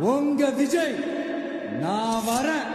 உங்க விஜய் நான் வரேன்.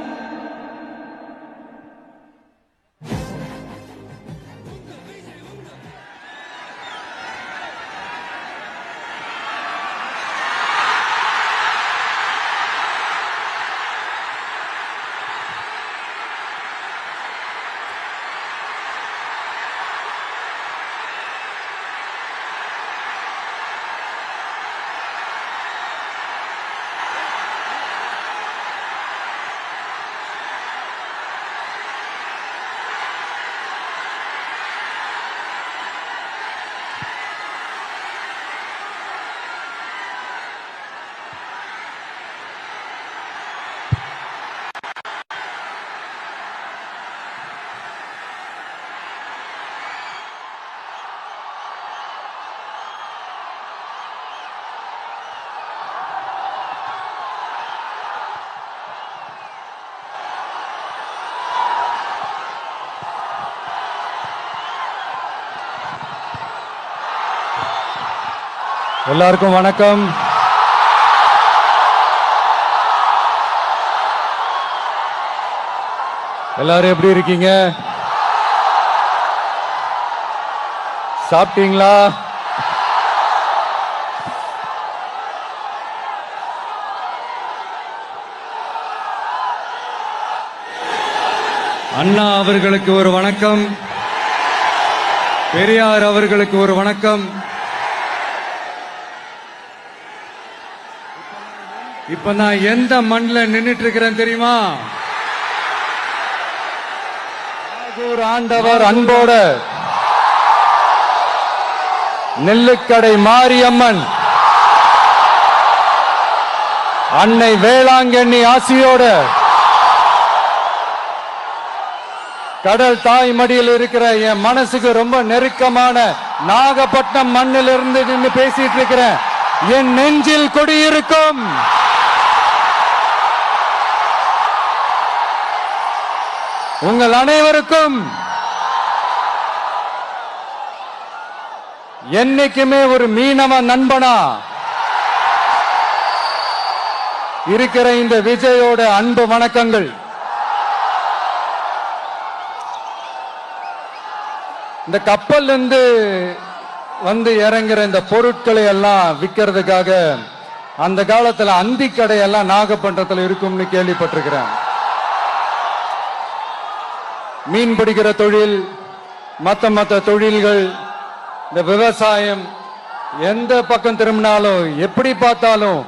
எல்லாருக்கும் வணக்கம். எல்லாரும் எப்படி இருக்கீங்க? சாப்பிட்டீங்களா? அண்ணா அவர்களுக்கு ஒரு வணக்கம், பெரியார் அவர்களுக்கு ஒரு வணக்கம். இப்ப நான் எந்த மண்ணில் நின்னுட்டு இருக்கிறேன் தெரியுமா? ஆண்டவர் அன்போட நெல்லுக்கடை மாரியம்மன் அன்னை வேளாங்கண்ணி ஆசியோட கடல் தாய் மடியில் இருக்கிற என் மனசுக்கு ரொம்ப நெருக்கமான நாகப்பட்டினம் மண்ணில் இருந்து நின்று பேசிட்டு இருக்கிறேன். என் நெஞ்சில் கொடியிருக்கும் உங்கள் அனைவருக்கும் என்னைக்குமே ஒரு மீனவ நண்பனா இருக்கிற இந்த விஜயோட அன்பு வணக்கங்கள். இந்த கப்பல் இருந்து வந்து இறங்குற இந்த பொருட்களை எல்லாம் விற்கிறதுக்காக அந்த காலத்துல அந்தி கடையெல்லாம் நாகப்பட்டினத்துல இருக்கும்னு கேள்விப்பட்டிருக்கிறேன். மீன் பிடிக்கிற தொழில், மற்ற தொழில்கள், இந்த விவசாயம், எந்த பக்கம் திரும்பினாலும் எப்படி பார்த்தாலும்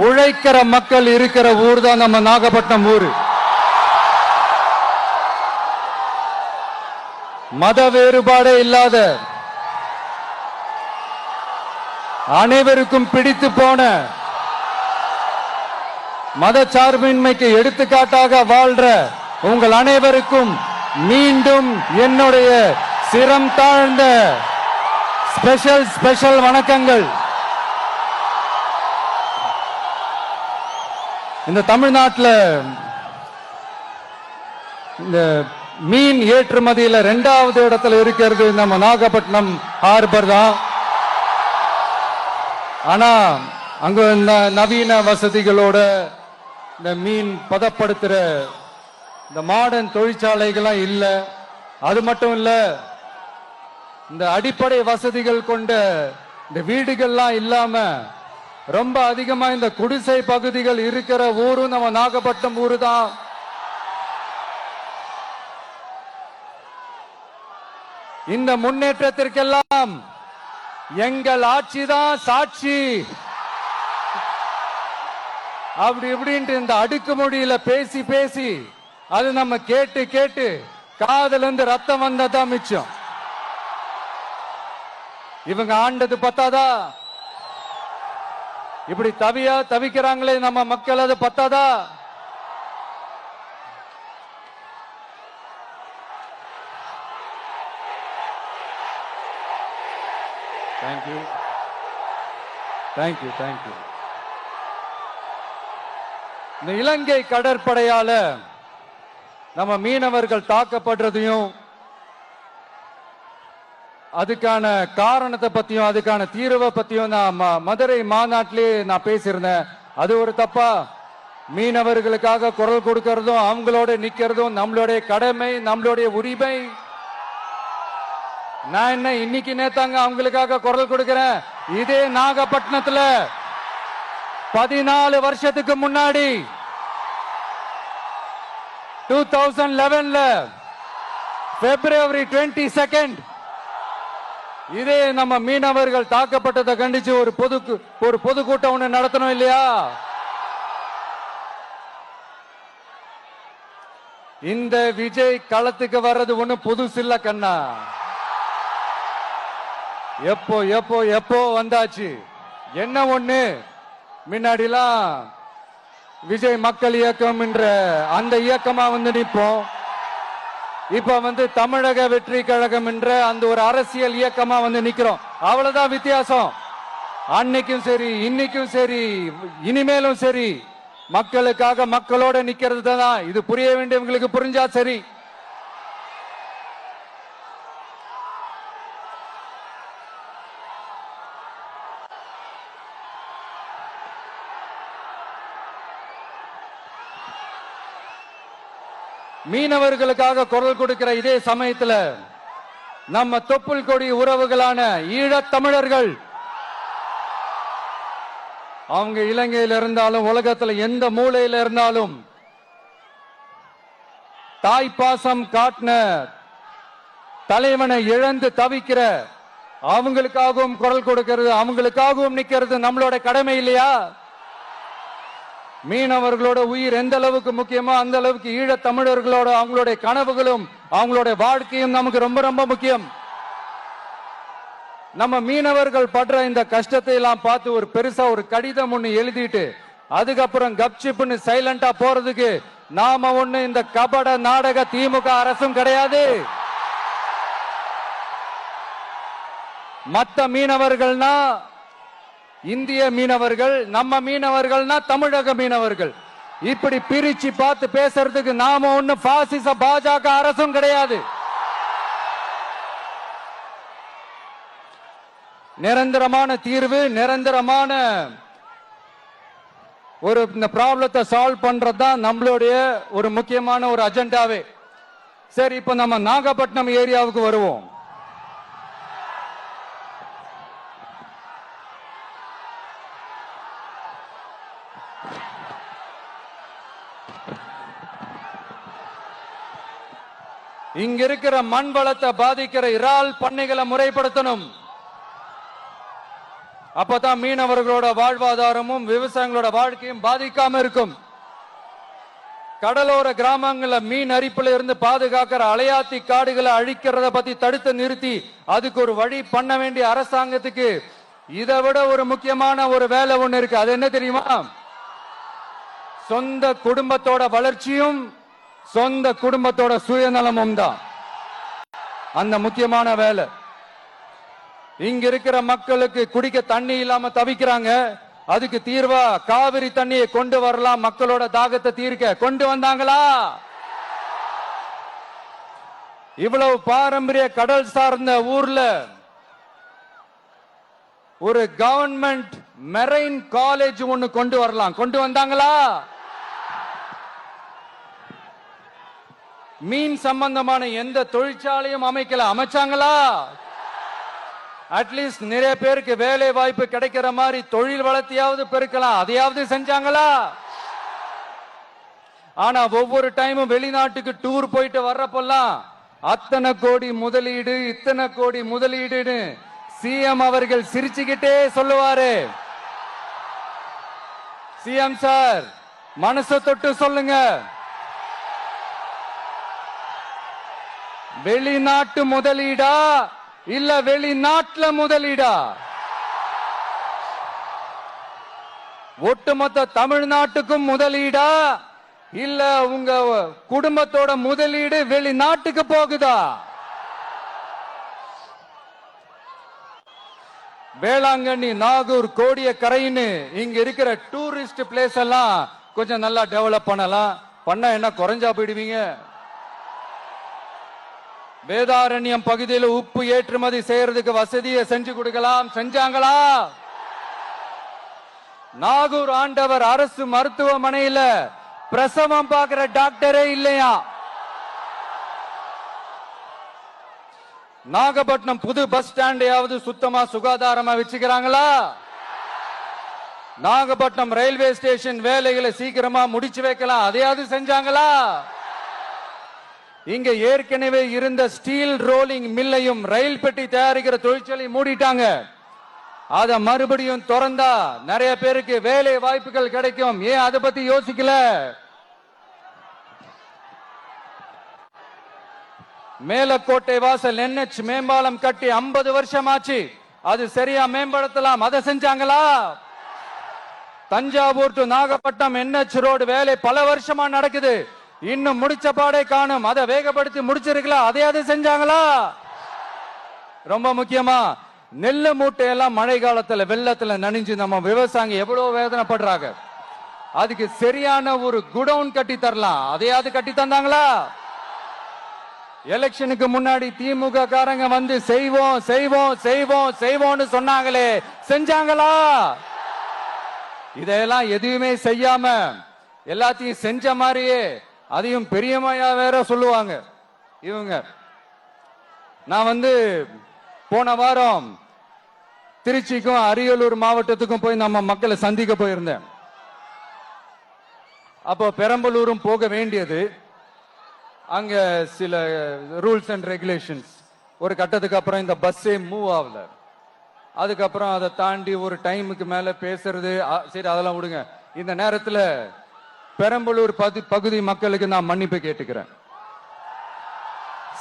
உழைக்கிற மக்கள் இருக்கிற ஊர் தான் நம்ம நாகப்பட்டினம் ஊர். மத வேறுபாடே இல்லாத அனைவருக்கும் பிடித்து போன மத சார்பின்மைக்கு எடுத்துக்காட்டாக வாழ்ற உங்கள் அனைவருக்கும் மீண்டும் என்னுடைய சிரம் தாழ்ந்த ஸ்பெஷல் வணக்கங்கள். இந்த தமிழ்நாட்டில் இந்த மீன் ஏற்றுமதியில 2வது இடத்துல இருக்கிறது நம்ம நாகப்பட்டினம் ஹார்பர் தான். ஆனா அங்க நவீன வசதிகளோட இந்த மீன் பதப்படுத்துற இந்த மாடர்ன் தொழிற்சாலைகள்லாம் இல்ல. அது மட்டும் இல்ல, இந்த அடிப்படை வசதிகள் கொண்ட இந்த வீடுகள்லாம் இல்லாம ரொம்ப அதிகமா இந்த குடிசை பகுதிகள் இருக்கிற ஊரும் நம்ம நாகப்பட்டினம் ஊரு தான். இந்த முன்னேற்றத்திற்கெல்லாம் எங்கள் ஆட்சி தான் சாட்சி. அப்படி இப்படின்ட்டு இந்த அடுக்குமொழியில பேசி அது நம்ம கேட்டு காதுல இருந்து ரத்தம் வந்ததான் மிச்சம். இவங்க ஆண்டது பத்தாதா? இப்படி தவிக்கிறாங்களே நம்ம மக்கள், அது பத்தாதா? தேங்க்யூ. இந்த இலங்கை கடற்படையால நம்ம மீனவர்கள் தாக்கப்படுறதையும் அதுக்கான காரணத்தை பத்தியும் அதுக்கான தீர்வை பத்தியும் நான் மதுரை மாநாட்டிலே நான் பேசியிருந்தேன். அது ஒரு தப்பா? மீனவர்களுக்காக குரல் கொடுக்கிறதும் அவங்களோட நிக்கிறதும் நம்மளுடைய கடமை, நம்மளுடைய உரிமை. நான் என்ன இன்னைக்கு நேத்தாங்க அவங்களுக்காக குரல் கொடுக்கிறேன். இதே நாகப்பட்டினத்துல 14 வருஷத்துக்கு முன்னாடி 2011ல February 22 இதே நம்ம மீனவர்கள் தாக்கப்பட்டதை கண்டிச்சு ஒரு பொதுக்கூட்டம் ஒண்ணு நடத்தணும் இல்லையா? இந்த விஜய் களத்துக்கு வர்றது ஒண்ணு புதுசு இல்ல கண்ணா. எப்போ எப்போ எப்போ வந்தாச்சு. என்ன ஒண்ணு, முன்னாடிலாம் விஜய் மக்கள் இயக்கம் என்ற அந்த இயக்கமா நிற்போம். இப்ப தமிழக வெற்றி கழகம் என்ற அந்த ஒரு அரசியல் இயக்கமா நிக்கிறோம். அவ்வளவுதான் வித்தியாசம். அன்னைக்கும் சரி, இன்னைக்கும் சரி, இனிமேலும் சரி, மக்களுக்காக மக்களோட நிக்கிறது தான். இது புரிய வேண்டியவங்களுக்கு புரிஞ்சா சரி. மீனவர்களுக்காக குரல் கொடுக்கிற இதே சமயத்துல நம்ம தொப்புள் கொடி உறவுகளான ஈழத் தமிழர்கள், அவங்க இலங்கையில் இருந்தாலும் உலகத்துல எந்த மூலையில இருந்தாலும் தாய்ப்பாசம் காட்டின தலைவனை இழந்து தவிக்கிற அவங்களுக்காகவும் குரல் கொடுக்கிறது, அவங்களுக்காகவும் நிக்கிறது நம்மளோட கடமை இல்லையா? மீனவர்களோட உயிர் எந்த அளவுக்கு முக்கியமோ அந்த அளவுக்கு ஈழத் தமிழர்களோட அவங்களுடைய கனவுகளும் அவங்களுடைய வாழ்க்கையும் நமக்கு ரொம்ப ரொம்ப முக்கியம். நம்ம மீனவர்கள் படுற இந்த கஷ்டத்தை எல்லாம் பார்த்து ஒரு பெருசா ஒரு கடிதம் ஒண்ணு எழுதிட்டு அதுக்கப்புறம் கப்சிப்னு சைலண்டா போறதுக்கு நாம ஒண்ணு இந்த கபட நாடக திமுக அரசும் கிடையாது. மத்த மீனவர்கள்னா இந்திய மீனவர்கள், நம்ம மீனவர்கள்னா தமிழக மீனவர்கள். இப்படி பிரிச்சு பார்த்து பேசுறதுக்கு நாம ஒண்ணு பாசிச பாஜக அரசும் கிடையாது. நிரந்தரமான தீர்வு, நிரந்தரமான ஒரு இந்த ப்ராப்ளத்தை சால்வ் பண்றதுதான் நம்மளுடைய ஒரு முக்கியமான ஒரு அஜெண்டாவே. சரி, இப்ப நம்ம நாகப்பட்டினம் ஏரியாவுக்கு வருவோம். இங்க இருக்கிற மண் வளத்தை பாதிக்கிற இறால் பண்ணைகளை முறைப்படுத்தணும். அப்பதான் மீனவர்களோட வாழ்வாதாரமும் விவசாயிகளோட வாழ்க்கையும் பாதிக்காம இருக்கும். கடலோர கிராமங்கள மீன் அரிப்புல இருந்து பாதுகாக்கிற அலையாத்தி காடுகளை அழிக்கிறத பத்தி தடுத்து நிறுத்தி அதுக்கு ஒரு வழி பண்ண வேண்டிய அரசாங்கத்துக்கு இதை விட ஒரு முக்கியமான ஒரு வேலை ஒண்ணு இருக்கு. அது என்ன தெரியுமா? சொந்த குடும்பத்தோட வளர்ச்சியும் சொந்த குடும்பத்தோட சுயநலமும் தான் அந்த முக்கியமான வேலை. இங்க இருக்கிற மக்களுக்கு குடிக்க தண்ணி இல்லாம தவிக்கிறாங்க. அதுக்கு தீர்வா காவிரி தண்ணியை கொண்டு வரலாம், மக்களோட தாகத்தை தீர்க்க. கொண்டு வந்தாங்களா? இவ்வளவு பாரம்பரிய கடல் சார்ந்த ஊர்ல ஒரு கவர்மெண்ட் மெரைன் காலேஜ் ஒண்ணு கொண்டு வரலாம். கொண்டு வந்தாங்களா? மீன் சம்பந்தமான எந்த தொழிற்சாலையும் அமைக்கல. அமைச்சாங்களா? அட்லீஸ்ட் நிறைய பேருக்கு வேலை வாய்ப்பு கிடைக்கிற மாதிரி தொழில் வளர்த்தியாவது பெருக்கலாம். அதையாவது செஞ்சாங்களா? ஆனா ஒவ்வொரு டைமும் வெளிநாட்டுக்கு டூர் போயிட்டு வர்றப்பெல்லாம் அத்தனை கோடி முதலீடு, இத்தனை கோடி முதலீடுன்னு சிஎம் அவர்கள் சிரிச்சுக்கிட்டே சொல்லுவாரு. சிஎம் சார், மனசை தொட்டு சொல்லுங்க, வெளிநாட்டு முதலீடா இல்ல வெளிநாட்டுல முதலீடா? ஒட்டுமொத்த தமிழ்நாட்டுக்கும் முதலீடா இல்ல உங்க குடும்பத்தோட முதலீடு வெளிநாட்டுக்கு போகுதா? வேளாங்கண்ணி, நாகூர், கோடியக்கரைன்னு இங்க இருக்கிற டூரிஸ்ட் பிளேஸ் எல்லாம் கொஞ்சம் நல்லா டெவலப் பண்ணலாம். பண்ண என்ன குறைஞ்சா போயிடுவீங்க? வேதாரண்யம் பகுதியில் உப்பு ஏற்றுமதி செய்யறதுக்கு வசதியை செஞ்சு கொடுக்கலாம். செஞ்சாங்களா? நாகூர் ஆண்டவர் அரசு மருத்துவமனையில பிரசவம் பார்க்கிற டாக்டரே இல்லையா? நாகப்பட்டினம் புது பஸ் ஸ்டாண்டையாவது சுத்தமா சுகாதாரமா வச்சுக்கிறாங்களா? நாகப்பட்டினம் ரயில்வே ஸ்டேஷன் வேலைகளை சீக்கிரமா முடிச்சு வைக்கலாம், அதையாவது செஞ்சாங்களா? இங்க ஏற்கனவே இருந்த ஸ்டீல் ரோலிங் மில்லையும் ரயில் பெட்டி தயாரிக்கிற தொழிற்சாலை மூடிட்டாங்க. அத மறுபடியும் திறந்தா நிறைய பேருக்கு வேலை வாய்ப்புகள் கிடைக்கும். ஏன் அதை பத்தி யோசிக்கல? மேலக்கோட்டை வாசல் NH மேம்பாலம் கட்டி 50 வருஷம் ஆச்சு. அது சரியா மேம்படுத்தலாம், அதை செஞ்சாங்களா? Thanjavur to Nagapattinam NH road வேலை பல வருஷமா நடக்குது, இன்னும் முடிச்ச பாடே காணும். அதை வேகப்படுத்தி முடிச்சிருக்கலாம், அதையாவது செஞ்சாங்களா? ரொம்ப முக்கியமா நெல்லு மூட்டையெல்லாம் மழை காலத்துல வெள்ளத்துல நனைஞ்சு நம்ம விவசாயிங்க எவ்வளவு வேதனைப்படுறாங்க. அதுக்கு சரியான ஒரு குடவுன் கட்டி தரலாம், அதையாவது கட்டி தந்தாங்களா? எலெக்ஷனுக்கு முன்னாடி திமுக காரங்க வந்து செய்வோம் செய்வோம் செய்வோம் செய்வோம்னு சொன்னாங்களே, செஞ்சாங்களா? இதெல்லாம் எதுவுமே செய்யாம எல்லாத்தையும் செஞ்ச மாதிரியே அதையும் பெரியமையா வேற சொல்லுவாங்க இவங்க. நான் வந்து போன வாரம் திருச்சிக்கும் அரியலூர் மாவட்டத்துக்கும் போய் நம்ம மக்களை சந்திக்க போயிருந்தேன். அப்போ பெரம்பலூரும் போக வேண்டியது. அங்க சில ரூல்ஸ் அண்ட் ரெகுலேஷன்ஸ், ஒரு கட்டத்துக்கு அப்புறம் இந்த பஸ்ஸே மூவ் ஆகல. அதுக்கப்புறம் அதை தாண்டி ஒரு டைமுக்கு மேல பேசுறது, சரி அதெல்லாம் விடுங்க. இந்த நேரத்தில் பெரம்பலூர் பகுதி மக்களுக்கு நான் மன்னிப்பு கேட்டுக்கிறேன்.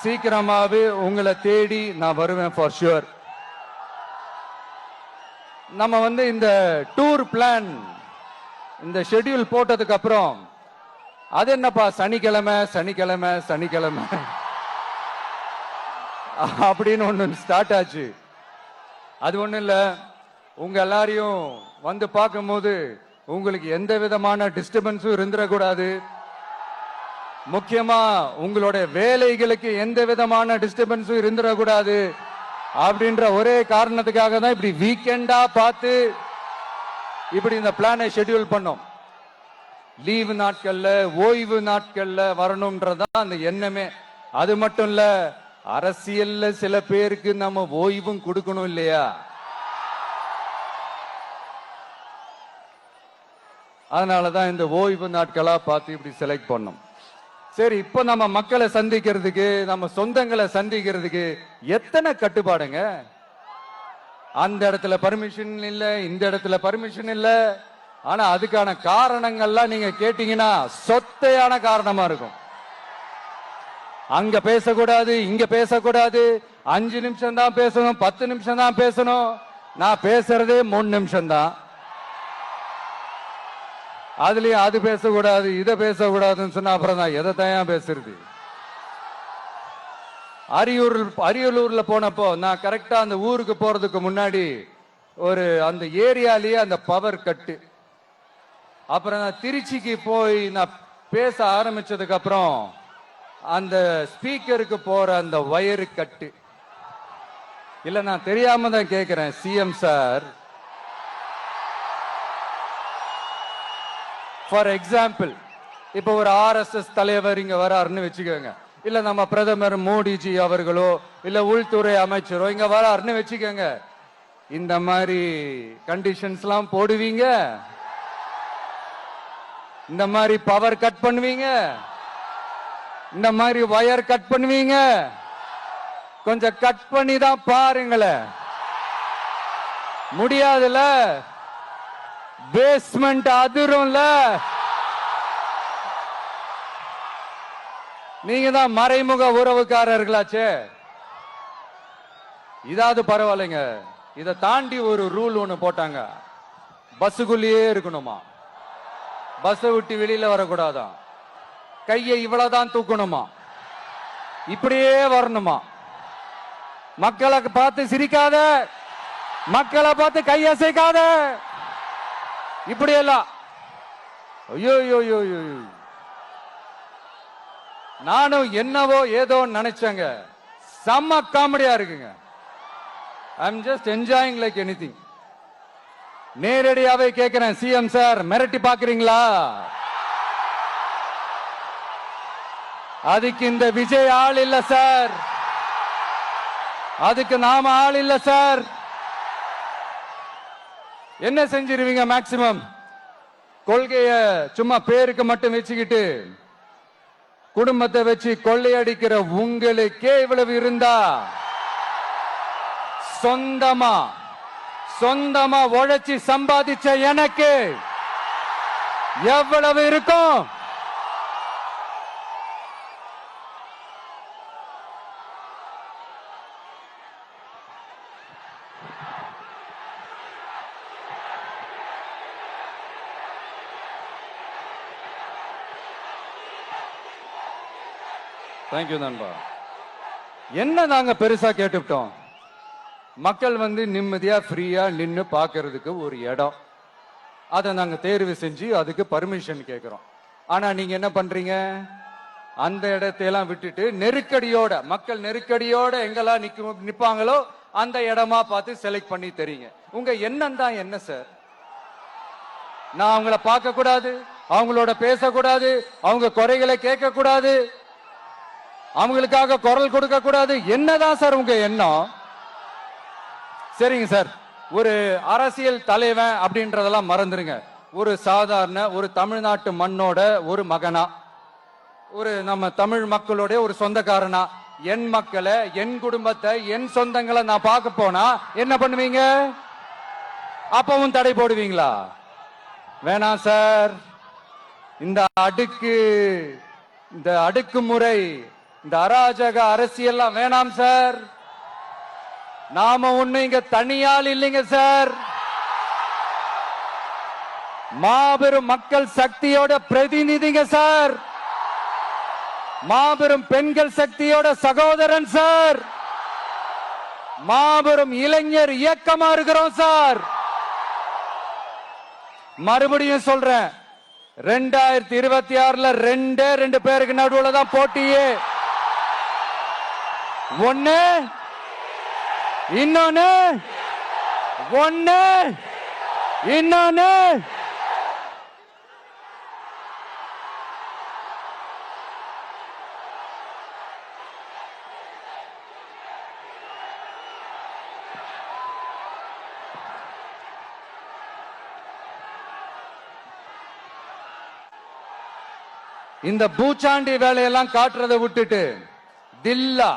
சீக்கிரமாவே உங்களை தேடி நான் வருவேன் ஃபார் ஷுவர். நம்ம வந்து இந்த டூர் பிளான் இந்த ஷெட்யூல் போட்டதுக்கு அப்புறம் அது என்னப்பா சனிக்கிழமை சனிக்கிழமை சனிக்கிழமை அப்படின்னு ஒண்ணு ஸ்டார்ட் ஆச்சு. அது ஒண்ணு இல்ல, உங்க எல்லாரையும் வந்து பார்க்கும்போது உங்களுக்கு எந்த விதமான டிஸ்டர்பன்ஸும் இருந்துடக்கூடாது. முக்கியமா உங்களுடைய வேலைகளுக்கு எந்த விதமான டிஸ்டர்பன்ஸும் இருந்துடக்கூடாது அப்படின்ற ஒரே காரணத்துக்காக தான் இப்படி வீக்கெண்டா பார்த்து இப்படி இந்த பிளானை ஷெட்யூல் பண்ணோம். லீவு நாட்கள்ல ஓய்வு நாட்கள்ல வரணும்ன்றதான் அந்த எண்ணமே. அது மட்டும் இல்ல, அரசியல்ல சில பேருக்கு நம்ம ஓய்வும் கொடுக்கணும் இல்லையா? அதனாலதான் இந்த ஓய்வு நாட்களா பார்த்து இப்படி செலக்ட் பண்ணோம். சரி, இப்ப நம்ம மக்களை சந்திக்கிறதுக்கு, நம்ம சொந்தங்களை சந்திக்கிறதுக்கு எத்தனை கட்டுப்பாடுங்க. அந்த இடத்துல பர்மிஷன் இல்ல, இந்த இடத்துல பர்மிஷன் இல்ல. ஆனா அதுக்கான காரணங்கள்லாம் நீங்க கேட்டீங்கன்னா சொத்தையான காரணமா இருக்கும். அங்க பேசக்கூடாது, இங்க பேசக்கூடாது, 5 நிமிஷம் தான் பேசணும், 10 நிமிஷம் தான் பேசணும். நான் பேசுறதே 3 நிமிஷம் தான். அதுலயும் அது பேசக்கூடாது, இதை பேசக்கூடாதுன்னு சொன்னா அப்புறம் நான் எதை தயா பேசுறது? அரியலூர்ல போனப்போ நான் கரெக்டா அந்த ஊருக்கு போறதுக்கு முன்னாடி ஒரு அந்த ஏரியாலேயே அந்த பவர் கட்டு. அப்புறம் நான் திருச்சிக்கு போய் நான் பேச ஆரம்பிச்சதுக்கு அப்புறம் அந்த ஸ்பீக்கருக்கு போற அந்த வயரு கட்டு. இல்ல, நான் தெரியாம தான் கேட்கிறேன் சிஎம் சார். ஃபார் எக்ஸாம்பிள், இப்ப ஒரு RSS தலைவர் இங்க வராருன்னு வச்சுக்கோங்க, இல்ல நம்ம பிரதமர் மோடிஜி அவர்களோ இல்ல உள்துறை அமைச்சரோ இங்க வராருன்னு வச்சுக்கோங்க. இந்த மாதிரி கண்டிஷன்ஸ் எல்லாம் போடுவீங்க? இந்த மாதிரி பவர் கட் பண்ணுவீங்க? இந்த மாதிரி வயர் கட் பண்ணுவீங்க? கொஞ்சம் கட் பண்ணி தான் பாருங்களேன். முடியாதுல, பேஸ்மெண்ட் அதிரும்ல. நீங்க தான் மறைமுக உறவுக்காரர்களாச்சே. இதாவது பரவாயில்லைங்க. இதை தாண்டி ஒரு ரூல் ஒண்ணு போட்டாங்க, பஸ்ஸுக்குள்ளேயே இருக்கணுமா, பஸ் விட்டு வெளியில வரக்கூடாதான், கையை இவ்வளவுதான் தூக்கணுமா, இப்படியே வரணுமா, மக்களை பார்த்து சிரிக்காத, மக்களை பார்த்து கையசைக்காத, இப்படி எல்லாம். ஐயோ ஐயோ ஐயோ, நானும் என்னவோ ஏதோ நினைச்சேங்க. செம்ம காமெடியா இருக்குங்க. I am just enjoying like anything. நேரடியாவே கேட்கிறேன், சிஎம் சார் மிரட்டி பாக்குறீங்களா? அதுக்கு இந்த விஜய் ஆள் இல்ல சார், அதுக்கு நாம ஆள் இல்ல சார். என்ன செஞ்சிருவீங்க? மேக்சிமம் கொள்கைய சும்மா பேருக்கு மட்டும் வச்சுக்கிட்டு குடும்பத்தை வச்சு கொள்ளையடிக்கிற உங்களுக்கே இவ்வளவு இருந்தா, சொந்தமா உழைச்சி சம்பாதிச்ச எனக்கு எவ்வளவு இருக்கும்? தேங்க்யூ நண்பா. என்ன நாங்க பெருசா கேட்டுவிட்டோம்? மக்கள் நிம்மதியா ஃப்ரீயா நின்னு பாக்குறதுக்கு ஒரு இடம், அதை நாங்க தேர்வு செஞ்சு அதுக்கு பர்மிஷன் கேட்கிறோம். ஆனா நீங்க என்ன பண்றீங்க? அந்த இடத்தையெல்லாம் விட்டுட்டு நெருக்கடியோட, மக்கள் நெருக்கடியோட எங்கெல்லாம் நிப்பாங்களோ அந்த இடமா பார்த்து செலக்ட் பண்ணி தெரியுங்க. உங்க எண்ணம் தான் என்ன சார்? நான் அவங்கள பார்க்க கூடாது, அவங்களோட பேசக்கூடாது, அவங்க குறைகளை கேட்க கூடாது, அவங்களுக்காக குரல் கொடுக்க கூடாது, என்னதான் சார் உங்க எண்ணம்? சரிங்க சார், ஒரு அரசியல் தலைவன் அப்படின்றதெல்லாம் மறந்துருங்க. ஒரு சாதாரண ஒரு தமிழ்நாட்டு மண்ணோட ஒரு மகனா, ஒரு நம்ம தமிழ் மக்களோட ஒரு சொந்தக்காரனா, என் மக்களை, என் குடும்பத்தை, என் சொந்தங்களை நான் பார்க்க போனா என்ன பண்ணுவீங்க? அப்பவும் தடை போடுவீங்களா? வேணாம் சார். இந்த அடுக்குமுறை, இந்த அராஜக அரசியல் வேணாம் சார். நாம ஒண்ணு இங்க தனியால் இல்லைங்க சார், மாபெரும் மக்கள் சக்தியோட பிரதிநிதிங்க சார், மாபெரும் பெண்கள் சக்தியோட சகோதரன் சார், மாபெரும் இளைஞர் இயக்கமா இருக்கிறோம் சார். மறுபடியும் சொல்றேன், 2026 ரெண்டு பேருக்கு நடுவுல தான் போட்டியே. ஒண்ணு இன்னொன்னு, இந்த பூச்சாண்டி வேலையெல்லாம் காட்டுறதை விட்டுட்டு தில்லா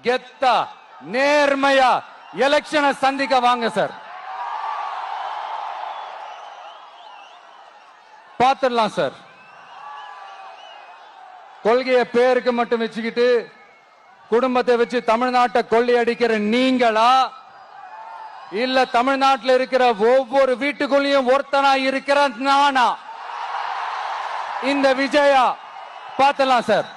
கெத்தா நேர்மையா எலெக்ஷனை சந்திக்க வாங்க சார். பாத்துடலாம் சார். கொள்கையை பேருக்கு மட்டும் வச்சுக்கிட்டு குடும்பத்தை வச்சு தமிழ்நாட்டை கொள்ளையடிக்கிற நீங்களா, இல்ல தமிழ்நாட்டில் இருக்கிற ஒவ்வொரு வீட்டுக்குள்ளேயும் ஒருத்தனா இருக்கிற நானா, இந்த விஜயா? பாத்துடலாம் சார்.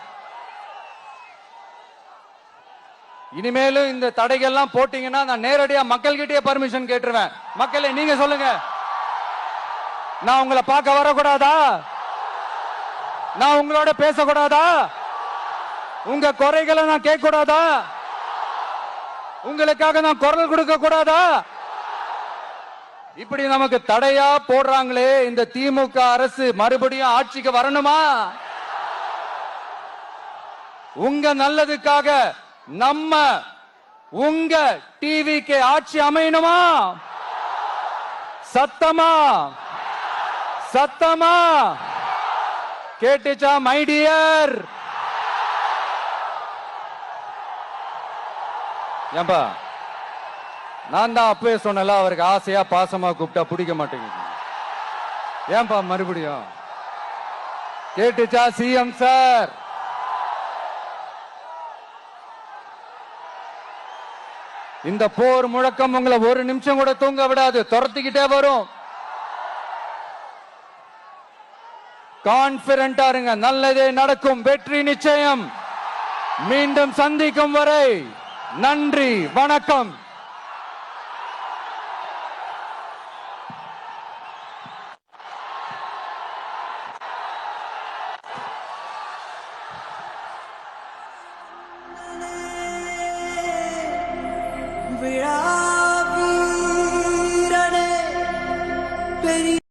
இனிமேலும் இந்த தடைகள்லாம் போட்டீங்கன்னா நான் நேரடியா மக்கள்கிட்டயே பர்மிஷன் கேட்டுருவேன். மக்களே நீங்க சொல்லுங்க, நான் உங்களை பார்க்க வரக்கூடாதா? நான் உங்களோட பேசக்கூடாதா? உங்க குறைகளை நான் கேட்க கூடாதா? உங்களுக்காக நான் குரல் கொடுக்க கூடாதா? இப்படி நமக்கு தடையா போடுறாங்களே, இந்த திமுக அரசு மறுபடியும் ஆட்சிக்கு வரணுமா? உங்க நல்லதுக்காக நம்ம உங்க டிவிக்கு ஆட்சி அமையணுமா? சத்தமா கேட்டுச்சா மை டியர்? ஏன்பா, நான் தான் அப்பவே சொன்னல, அவருக்கு ஆசையா பாசமா கூப்பிட்டா பிடிக்க மாட்டேங்குது. ஏன்பா மறுபடியும்? கேட்டுச்சா சிஎம் சார்? இந்த போர் முழக்கம் உங்களை ஒரு நிமிஷம் கூட தூங்க விடாது, துரத்திக்கிட்டே வரும். கான்பிடண்டா இருங்க, நல்லதே நடக்கும், வெற்றி நிச்சயம். மீண்டும் சந்திக்கும் வரை நன்றி, வணக்கம். விழாவீரனே பெரிய